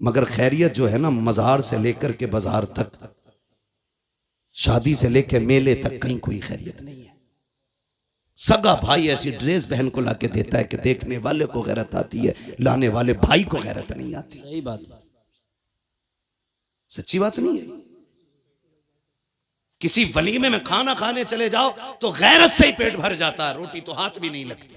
मगर खैरियत जो है ना, मजार से लेकर के बाजार तक, शादी से लेकर मेले तक, कहीं कोई खैरियत नहीं है। सगा भाई ऐसी ड्रेस बहन को लाके देता है कि देखने वाले को गैरत आती है, लाने वाले भाई को गैरत नहीं आती। सही बात, सच्ची बात नहीं है। किसी वलीमे में खाना खाने चले जाओ तो गैरत से ही पेट भर जाता है, रोटी तो हाथ भी नहीं लगती।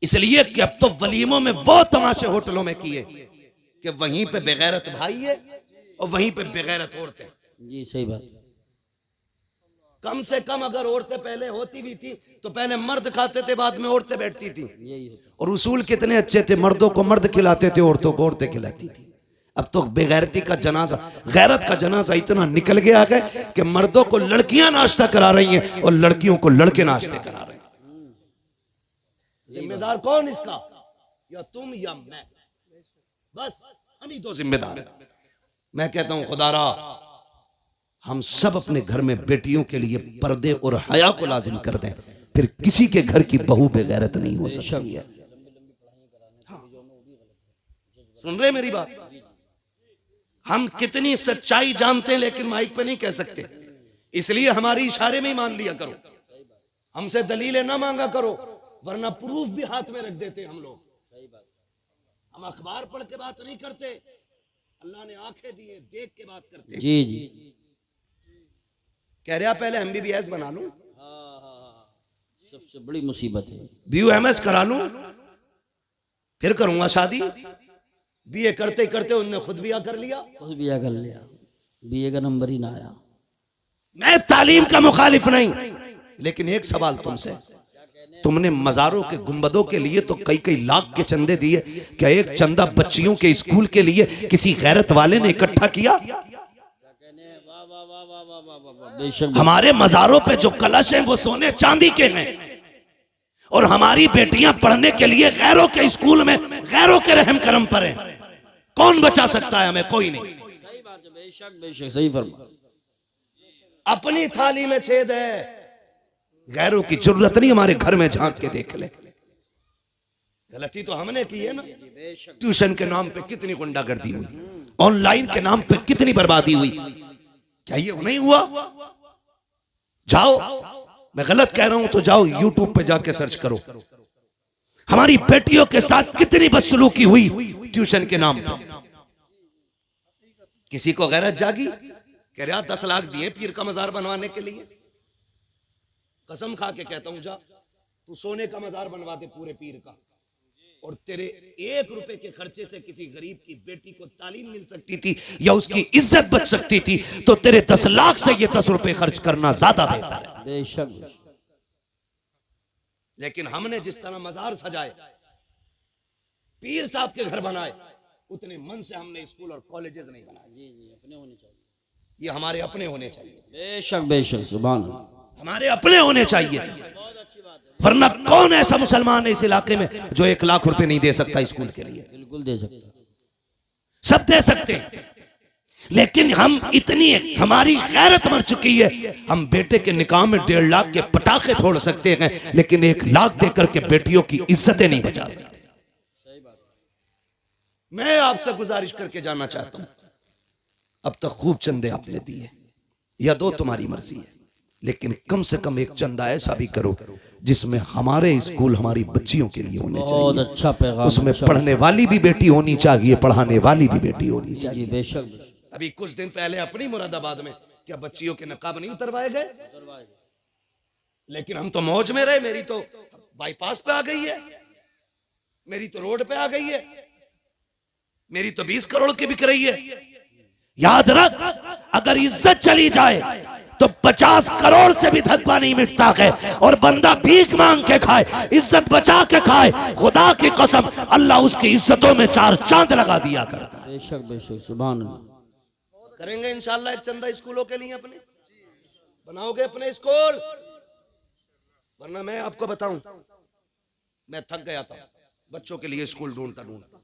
इसलिए कि अब तो वलीमों में वो तमाशे होटलों में किए कि वहीं पे बेगैरत भाई है और वहीं पे बेगैरत औरतें। जी सही बात। कम से कम अगर औरतें पहले होती भी थी तो पहले मर्द खाते थे, बाद में औरतें बैठती थी। और उसूल कितने अच्छे थे, मर्दों को मर्द खिलाते थे, औरतों को औरतें खिलाती थी। अब तो बेगैरती का जनाजा, गैरत का जनाजा इतना निकल गया है कि मर्दों को लड़कियां नाश्ता करा रही हैं और लड़कियों को लड़के नाश्ते करा रहे हैं। जिम्मेदार कौन इसका? या तुम या मैं, बस हम ही तो जिम्मेदार हैं। मैं कहता हूं खुदारा हम सब अपने घर में बेटियों के लिए पर्दे और हया को लाजिम कर दें, फिर किसी के घर की बहू बेगैरत नहीं हो सकती है। हाँ। सुन रहे मेरी बात? हम कितनी सच्चाई जानते हैं लेकिन माइक पे नहीं कह सकते, इसलिए हमारी इशारे में ही मान लिया करो। हमसे दलीलें ना मांगा करो, वरना प्रूफ भी हाथ में रख देते हम लोग। हम अखबार पढ़ के बात नहीं करते, अल्लाह ने आंखें दी है, देख के बात करते। जी जी। कह रहा पहले MBBS बना लूं, सबसे बड़ी मुसीबत है। BUMS करा लूं, फिर करूंगा शादी। BA करते करते उनने खुद बिया कर लिया, BA का नंबर ही ना आया। मैं तालीम का मुखालिफ नहीं, लेकिन एक सवाल तुमसे, तुमने मजारों के गुंबदों के लिए तो कई कई लाख के चंदे दिए, क्या एक चंदा बच्चियों के स्कूल के लिए किसी गैरत वाले ने इकट्ठा किया? हमारे मजारों पे जो कलश हैं वो सोने चांदी के हैं, और हमारी बेटियां पढ़ने के लिए गैरों के स्कूल में गैरों के रहम करम पर हैं। कौन बचा सकता है हमें? कोई नहीं। सही बात है, बेशक बेशक सही फरमा। अपनी थाली में छेद है, गैरों की जरूरत नहीं हमारे घर में झांक के देख ले। गलती तो हमने की है ना। ट्यूशन के नाम पे कितनी गुंडागर्दी हुई, ऑनलाइन के नाम पे कितनी बर्बादी हुई, क्या ये नहीं हुआ? जाओ, मैं गलत कह रहा हूं तो जाओ YouTube पे जाके सर्च करो, हमारी बेटियों के साथ कितनी बदसलूकी हुई ट्यूशन के नाम पे। किसी को गैरत जागी? कह रहा 10 लाख दिए पीर का मजार बनवाने के लिए। कसम खा के कहता हूं, जा तू सोने का मजार बनवा दे पूरे पीर का, और तेरे 1 रुपए के खर्चे से किसी गरीब की बेटी को तालीम मिल सकती थी या उसकी इज्जत बच सकती थी, तो तेरे 10 लाख से ये 10 रुपए खर्च करना ज्यादा बेहतर है। बेशक लेकिन हमने जिस तरह मजार सजाए, पीर साहब के घर बनाए, उतने मन से हमने स्कूल और कॉलेजेस नहीं बनाए। जी जी, अपने होने चाहिए, ये हमारे अपने होने चाहिए। बेशक बेशक, सुभान अल्लाह, हमारे अपने होने चाहिए। वरना कौन ऐसा मुसलमान है इस इलाके में जो 1 लाख रुपए नहीं दे सकता स्कूल के लिए? बिल्कुल दे सकते, सब दे सकते हैं। लेकिन हम इतनी, हमारी गैरत मर चुकी है, हम बेटे के निकाह में 1.5 लाख के पटाखे फोड़ सकते हैं, लेकिन 1 लाख देकर के बेटियों की इज्जतें नहीं बचा सकते। मैं आपसे गुजारिश करके जानना चाहता हूं, अब तक खूब चंदे आपने दिए या दो, तुम्हारी मर्जी है, लेकिन कम से कम एक चंदा ऐसा भी करो जिसमें हमारे स्कूल हमारी बच्चियों के लिए होने बहुत चाहिए। अच्छा पैगाम, उसमें पढ़ने वाली भी बेटी होनी चाहिए, पढ़ाने वाली भी बेटी होनी चाहिए। जी बेशक। अभी कुछ दिन पहले अपनी मुरादाबाद में क्या बच्चियों के नकाब नहीं उतरवाए गए? लेकिन हम तो मौज में रहे। मेरी तो बाईपास पे आ गई है, मेरी तो रोड पे आ गई है, मेरी तो 20 करोड़ की बिक रही है। याद रख, अगर इज्जत चली जाए तो 50 करोड़ से भी धक्का नहीं मिटता है, और बंदा भीख मांग के खाए, इज्जत बचा के खाए, खुदा की कसम अल्लाह उसकी इज्जतों में 4 चांद लगा दिया करता है। बेशक बेशक, सुभान अल्लाह। करेंगे इंशाल्लाह एक चंदा स्कूलों के लिए, अपने बनाओगे अपने स्कूल। वरना मैं आपको बताऊं, मैं थक गया था बच्चों के लिए स्कूल ढूंढता ढूंढता।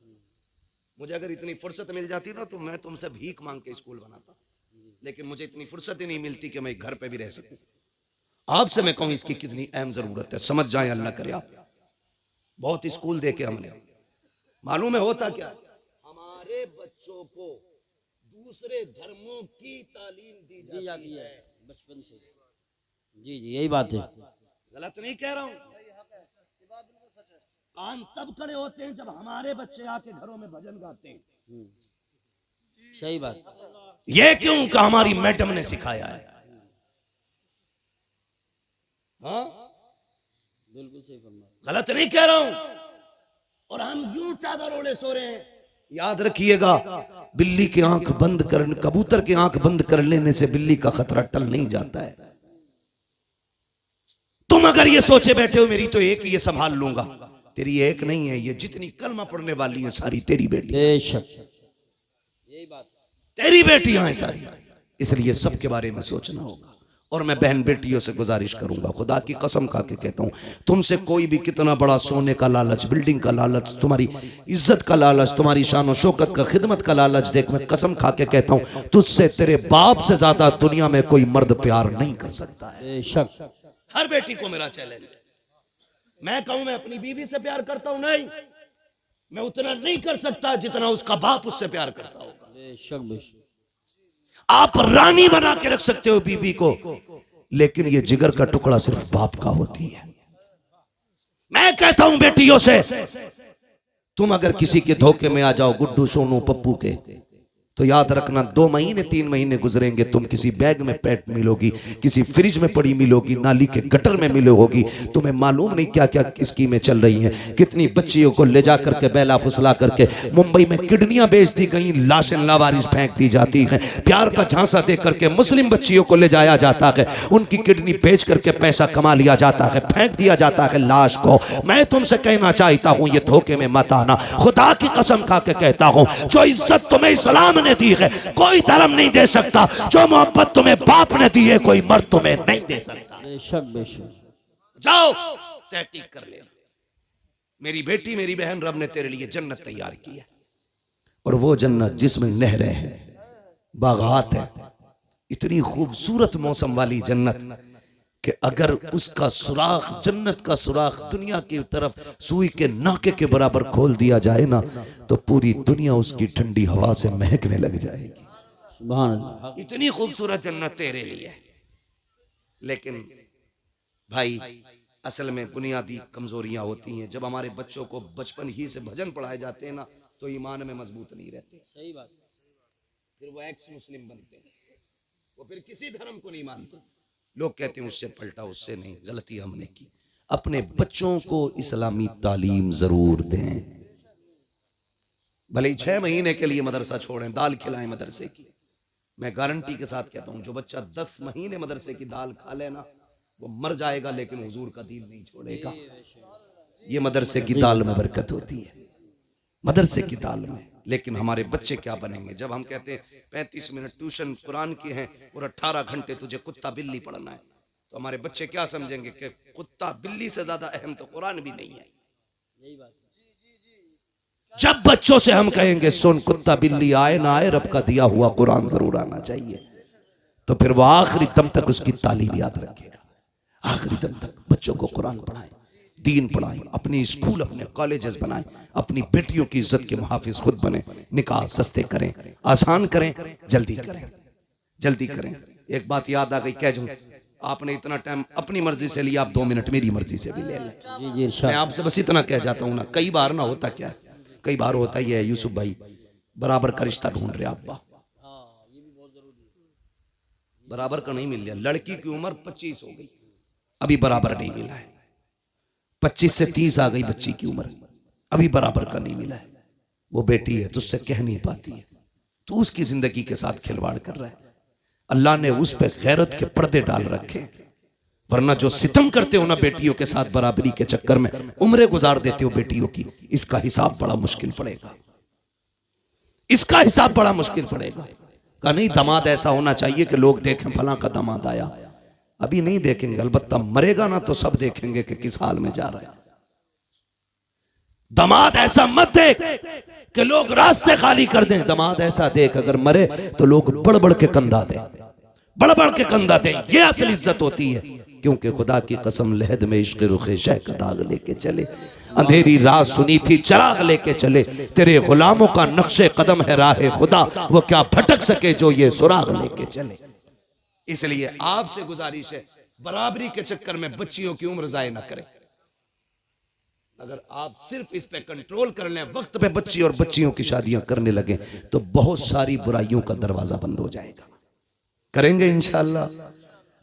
मुझे अगर इतनी फुर्सत मिल जाती ना तो मैं तुमसे भीख मांग के स्कूल बनाता, लेकिन मुझे इतनी फुर्सत ही नहीं मिलती कि मैं घर पे भी रह सकूं। आपसे मैं कहूं इसकी कितनी अहम जरूरत है, समझ जाए, अल्लाह करे। आप बहुत स्कूल देखे हमने, मालूम है होता क्या, हमारे बच्चों को दूसरे धर्मों की तालीम दी जाती है बचपन से। जी जी, यही बात है, गलत नहीं कह रहा हूं। कान तब खड़े होते हैं जब हमारे बच्चे आके घरों में भजन गाते हैं। सही बात। ये क्यों का हमारी मैडम ने सिखाया है। हाँ, बिल्कुल सही फरमा, गलत नहीं कह रहा हूं। और हम यूं चादर ओढ़े सो रहे हैं। याद रखिएगा, बिल्ली की आंख बंद कर, कबूतर की आंख बंद कर लेने से बिल्ली का खतरा टल नहीं जाता है। तुम अगर ये सोचे बैठे हो मेरी तो एक ही, ये संभाल लूंगा, तेरी एक नहीं है, ये जितनी कलमा पढ़ने वाली है सारी तेरी बेटी, बेशक यही बात, तेरी बेटियां हैं सारी। इसलिए सबके बारे में सोचना होगा। और मैं बहन बेटियों से गुजारिश करूंगा, खुदा की कसम खा के कहता हूं, तुमसे कोई भी कितना बड़ा सोने का लालच, बिल्डिंग का लालच, तुम्हारी इज्जत का लालच, तुम्हारी शान और शौकत का, खिदमत का लालच देख, मैं कसम खा के कहता हूं, तुझसे तेरे बाप से ज्यादा दुनिया में कोई मर्द प्यार नहीं कर सकता है। बेशक। हर बेटी को मेरा चैलेंज है। मैं कहूं मैं अपनी बीवी से प्यार करता हूं, नहीं, मैं उतना नहीं कर सकता जितना उसका बाप उससे प्यार करता होगा। बेशक बेशक। आप रानी बना के रख सकते हो बीवी को, लेकिन ये जिगर का टुकड़ा सिर्फ बाप का होती है। मैं कहता हूं बेटियों से, तुम अगर किसी के धोखे में आ जाओ, गुड्डू सोनू पप्पू के, तो याद रखना 2 महीने 3 महीने गुजरेंगे, तुम किसी बैग में पैट मिलोगी, किसी फ्रिज में पड़ी मिलोगी, नाली के गटर में मिलोगी। तुम्हें मालूम नहीं क्या क्या स्कीमें चल रही हैं। कितनी बच्चियों को ले जा करके बेला फुसला करके मुंबई में किडनियां बेच दी गई, लाशें लावारिस फेंक दी जाती हैं। प्यार का झांसा दे करके मुस्लिम बच्चियों को ले जाया जाता है, उनकी किडनी बेच करके पैसा कमा लिया जाता है, फेंक दिया जाता है लाश को। मैं तुमसे कहना चाहता हूं, ये धोखे में मत आना। खुदा की कसम खा के कहता हूं, जो इज्जत तुम्हें इस्लाम ने दी है कोई धर्म नहीं दे सकता, जो मोहब्बत तुम्हें बाप ने दी है कोई मर्द तुम्हें नहीं दे सकता। बेशक बेशक। जाओ तहकीक कर ले। मेरी बेटी, मेरी बहन, रब ने तेरे लिए जन्नत तैयार की है, और वो जन्नत जिसमें नहरें हैं, बागात है, इतनी खूबसूरत मौसम वाली जन्नत कि अगर उसका सुराख, जन्नत का सुराख दुनिया की तरफ सुई के नाके के बराबर खोल दिया जाए ना, तो पूरी दुनिया उसकी ठंडी हवा से महकने लग जाएगी। सुभान अल्लाह। इतनी खूबसूरत जन्नत तेरे लिए। लेकिन भाई असल में बुनियादी कमजोरियां होती हैं। जब हमारे बच्चों को बचपन ही से भजन पढ़ाए जाते हैं ना, तो ईमान में मजबूत नहीं रहते। सही बात। फिर वो एक्स मुस्लिम बनते हैं, वो फिर किसी धर्म को नहीं मानते। लोग कहते हैं उससे पलटा, उससे नहीं, गलती हमने की। अपने बच्चों को इस्लामी तालीम जरूर दें। भले ही 6 महीने के लिए मदरसा छोड़ें, दाल खिलाएं मदरसे की। मैं गारंटी के साथ कहता हूं, जो बच्चा 10 महीने मदरसे की दाल खा लेना वो मर जाएगा, लेकिन हुजूर का दीन नहीं छोड़ेगा। ये मदरसे की दाल में बरकत होती है, मदरसे की दाल में। लेकिन हमारे बच्चे क्या बनेंगे जब हम कहते हैं 35 मिनट ट्यूशन कुरान की हैं और 18 घंटे तुझे कुत्ता बिल्ली पढ़ना है, तो हमारे बच्चे क्या समझेंगे कि कुत्ता बिल्ली से ज्यादा अहम तो कुरान भी नहीं है। यही बात। जब बच्चों से हम कहेंगे सुन, कुत्ता बिल्ली आए ना आए, रब का दिया हुआ कुरान जरूर आना चाहिए, तो फिर वो आखिरी दम तक उसकी तालीम याद रखेगा। आखिरी दम तक बच्चों को कुरान पढ़ाएं, दीन पढ़ाएं, अपने स्कूल अपने कॉलेजेस बनाएं, अपनी बेटियों की इज्जत के मुहाफिज खुद बने। निकाह सस्ते करें, आसान करें, जल्दी करें, जल्दी करें। एक बात याद आ गई, कह दूं, आपने इतना टाइम अपनी मर्जी से लिया, आप 2 मिनट मेरी मर्जी से भी ले लें। जी जी इरशाद। मैं आपसे बस इतना कह जाता हूं ना, कई बार ना होता क्या है, कई बार होता ही है यूसुफ भाई, बराबर का रिश्ता ढूंढ रहे अब्बा, बराबर का नहीं मिल गया। लड़की की उम्र 25 हो गई, अभी बराबर नहीं मिला है। 25 से 30 आ गई बच्ची की उम्र, अभी बराबर का नहीं मिला है। वो बेटी है, तुझसे कह नहीं पाती है, तू उसकी जिंदगी के साथ खिलवाड़ कर रहा है। अल्लाह ने उस पे गैरत के पर्दे डाल रखे, वरना जो सितम करते हो ना बेटियों के साथ बराबरी के चक्कर में, उम्रें गुजार देते हो बेटियों की, इसका हिसाब बड़ा मुश्किल पड़ेगा, इसका हिसाब बड़ा मुश्किल पड़ेगा। का नहीं, दामाद ऐसा होना चाहिए कि लोग देखें फलां का दामाद आया। अभी नहीं देखेंगे, अलबत्ता मरेगा ना तो सब देखेंगे कि किस हाल में जा रहा है। दामाद ऐसा मत देख कि लोग रास्ते खाली कर दें, दामाद ऐसा देख अगर मरे तो लोग बढ़ बढ़ के कंधा दें, बढ़ बढ़ के कंधा दें। ये असल इज्जत होती है, क्योंकि खुदा की कसम लहद में इश्क रुखे शह का दाग लेके चले, अंधेरी रात सुनी थी चिराग लेके चले, तेरे गुलामों का नक्शे कदम है राह खुदा, वो क्या भटक सके जो ये सुराग लेके चले। इसलिए आपसे गुजारिश है, बराबरी के चक्कर में बच्चियों की उम्र जाया ना करें। अगर आप सिर्फ इस पे कंट्रोल कर लें, वक्त पे बच्ची और बच्चियों की शादियां करने लगे, तो बहुत सारी बुराइयों का दरवाजा बंद हो जाएगा। करेंगे इंशाअल्लाह।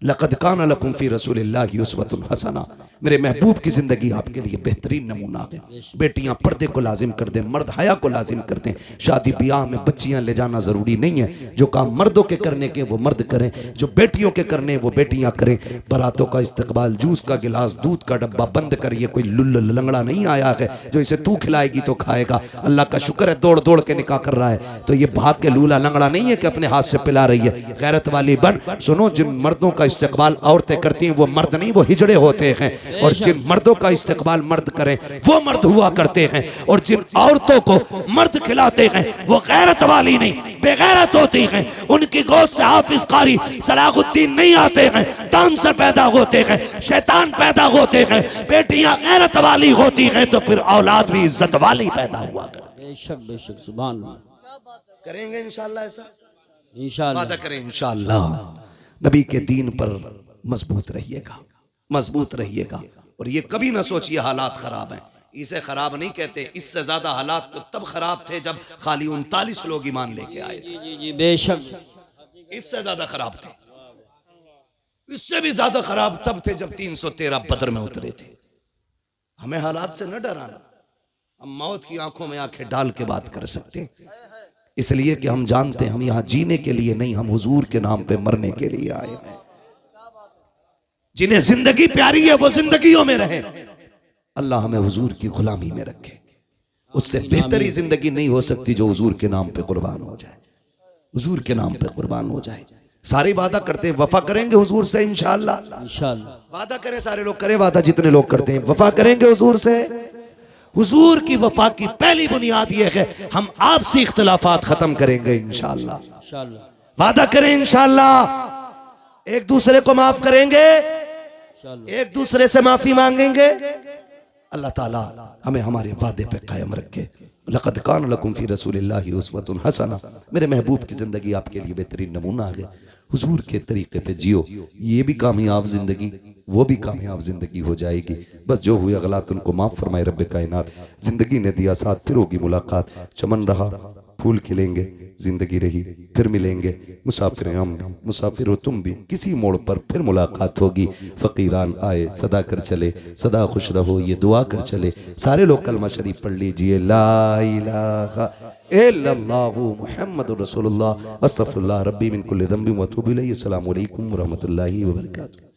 लक़द कान लकुम फ़ी रसूलिल्लाहि उस्वतुन हसना, मेरे महबूब की जिंदगी आपके लिए बेहतरीन नमूना है। बेटियां पर्दे को लाजिम कर दें, मर्द हया को लाजिम करते हैं। शादी ब्याह में बच्चियां ले जाना जरूरी नहीं है, जो काम मर्दों के करने के वो मर्द करें, जो बेटियों के करने वो बेटियां करें। बारातों का इस्तकबाल, जूस का गिलास, दूध का डब्बा बंद करिए। कोई लुल्ल लंगड़ा नहीं आया है जो इसे तू खिलाएगी तो खाएगा। अल्लाह का शुक्र है दौड़ दौड़ के निकाह कर रहा है, तो ये भाग के लूला लंगड़ा नहीं है कि अपने हाथ से पिला रही है। गैरत वाली बन। सुनो, जिन मर्दों का इस्तकबाल औरतें करती हैं वो मर्द नहीं, वो हिजड़े होते हैं। और जिन मर्दों का इस्तकबाल मर्द करें वो मर्द हुआ करते हैं। और जिन औरतों को मर्द खिलाते हैं वो गैरत वाली नहीं, बेगैरत होती हैं। उनकी गोद से हाफिज कारी सलाहुद्दीन नहीं आते हैं, डांसर पैदा होते हैं, शैतान पैदा होते हैं। बेटियां गैरत वाली होती हैं तो फिर औलाद भी इज्जत वाली पैदा हुआ करती है। बेशक बेशक, सुभान अल्लाह। करेंगे इंशाअल्लाह, ऐसा इंशाअल्लाह वादा करें इंशाअल्लाह। नबी के दीन पर मजबूत रहिएगा, मजबूत रहिएगा। और ये कभी ना सोचिए हालात खराब हैं, इसे खराब नहीं कहते। इससे ज्यादा हालात तो तब खराब थे जब खाली 39 लोग ईमान लेके आए थे। जी जी बेशक, इससे ज्यादा खराब थे, इससे भी ज्यादा खराब तब थे जब 313 बदर में उतरे थे। हमें हालात से न डराना, हम मौत की आंखों में आंखें डाल के बात कर सकते हैं, इसलिए कि हम जानते हैं हम यहां जीने के लिए नहीं, हम हुजूर के नाम पे मरने के लिए आए हैं। जिन्हें जिंदगी प्यारी है वो जिंदगियों में रहे, अल्लाह हमें हुजूर की गुलामी में रखे। उससे बेहतरी जिंदगी नहीं हो सकती जो हुजूर के नाम पे कुर्बान हो जाए, हुजूर के नाम पे कुर्बान हो जाए। सारे वादा करते हैं वफा करेंगे हुजूर से इंशाअल्लाह। इंशाअल्लाह वादा करें, सारे लोग करें वादा, जितने लोग करते हैं वफा करेंगे हुजूर से। हुजूर की वफा की पहली बुनियाद यह है हम आपसी इख्तिलाफात खत्म करेंगे इंशाअल्लाह। इंशाअल्लाह वादा करें इंशाअल्लाह, एक दूसरे को माफ करेंगे, एक दूसरे से माफी मांगेंगे। अल्लाह ताला हमें हमारे वादे पे कायम रखे। लक़द कान लकुम फ़ी रसूलिल्लाहि उस्वतुन हसना, मेरे महबूब की जिंदगी आपके लिए बेहतरीन नमूना है। हुजूर के तरीके पे जियो, ये भी कामयाब जिंदगी, वो भी कामयाब जिंदगी हो जाएगी। बस जो हुए गलत उनको माफ फरमाए रब्बे कायनात। जिंदगी ने दिया साथ, फिर होगी मुलाकात। चमन रहा फूल खिलेंगे, जिंदगी रही फिर मिलेंगे, मुसाफिर हैं हम भी, मुसाफिर हो तुम भी, किसी मोड़ पर फिर मुलाकात होगी। फकीरान आए सदा कर चले, सदा खुश रहो ये दुआ कर चले। सारे लोग कलमा शरीफ पढ़ लीजिए, ला इलाहा इल्लल्लाहु मुहम्मदुर रसूलुल्लाह, अस्तगफिरुल्लाह रब्बी मिन कुल्लि ज़ंबिन व अतूबु इलैहि। अस्सलामु अलैकुम व रहमतुल्लाहि व बरकातुहू।